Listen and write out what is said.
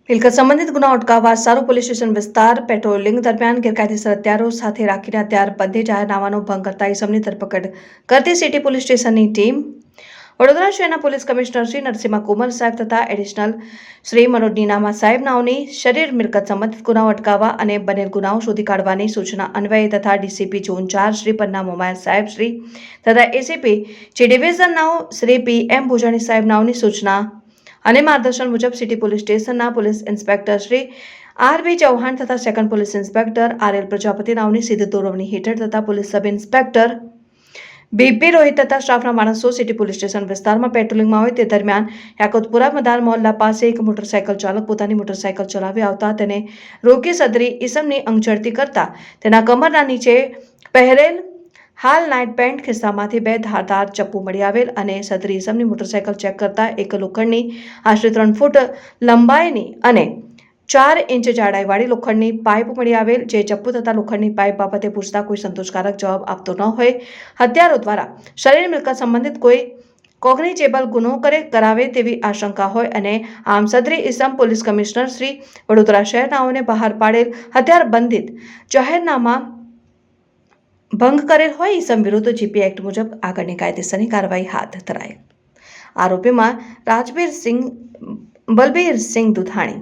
મિલકત સંબંધિત ગુનાઓ અટકાવવા સારું પોલીસ સ્ટેશન વિસ્તાર પેટ્રોલિંગ દરમિયાન ગેરકાયદેસર હથિયારો સાથે રાખીને હથિયારબંધી જાહેરનામાનો ભંગ કરતા ઇસમની ધરપકડ કરતી સિટી પોલીસ સ્ટેશનની ટીમ વડોદરા શહેરના પોલીસ કમિશનર શ્રી નરસિંહ કુમાર સાહેબ તથા એડિશનલ શ્રી મનોજ નીનામા સાહેબ નાઓની શરીર મિલકત સંબંધિત ગુનાઓ અટકાવવા અને બનેલ ગુનાઓ શોધી કાઢવાની સૂચના અન્વયે તથા ડીસીપી ઝોન 4 શ્રી પન્ના મોમાયા સાહેબ શ્રી તથા એસીપી જે ડિવિઝન નાઓ શ્રી પીએમ ભુજાણી સાહેબ નાઓની સૂચના અને માર્ગદર્શન મુજબ સિટી પોલીસ સ્ટેશનના police inspector Shri R B Chauhan તથા second police inspector R L Prajapati નાઓની સીધી દોરવણી હેઠળ તથા police sub inspector B P Rohit તથા સ્ટાફના માણસો સિટી પોલીસ સ્ટેશન વિસ્તારમાં પેટ્રોલિંગમાં હોય તે દરમિયાન યાકુતપુરા મદાર મોહલ્લા પાસે એક મોટરસાયકલ ચાલક પોતાની મોટરસાયકલ ચલાવી આવતા તેને રોકી સદરી ઇસમની અંગઝડતી કરતા તેના કમરના નીચે પહેરેલ હાલ નાઇટ પેન્ટ ખિસ્સામાંથી 2 ધારદાર ચપ્પુ મળી આવેલ અને સદરી ઇસમની મોટરસાયકલ ચેક કરતા એક લોખંડની આશરે 3 ફૂટ લંબાઈની અને 4 ઇંચ જાડાઈવાળી લોખંડની પાઇપ મળી આવેલ જે ચપ્પુ તથા લોખંડની પાઇપ બાબતે પૂછતા કોઈ સંતોષકારક જવાબ આપતો ન હોય હત્યારો દ્વારા શરીર મિલકત સંબંધિત કોઈ કોગ્નિઝેબલ ગુનો કરાવે તેવી આશંકા હોય અને આમ સદરી ઇસમ પોલીસ કમિશનર શ્રી વડોદરા શહેરનાઓને બહાર પાડેલ હથિયારબંધિત જાહેરનામા ભંગ કરેલ હોય ઇસમ વિરુદ્ધ જીપી એક્ટ મુજબ આગળની કાયદેસરની કાર્યવાહી હાથ ધરાય. આરોપીમાં બલબીર સિંહ દુધાણી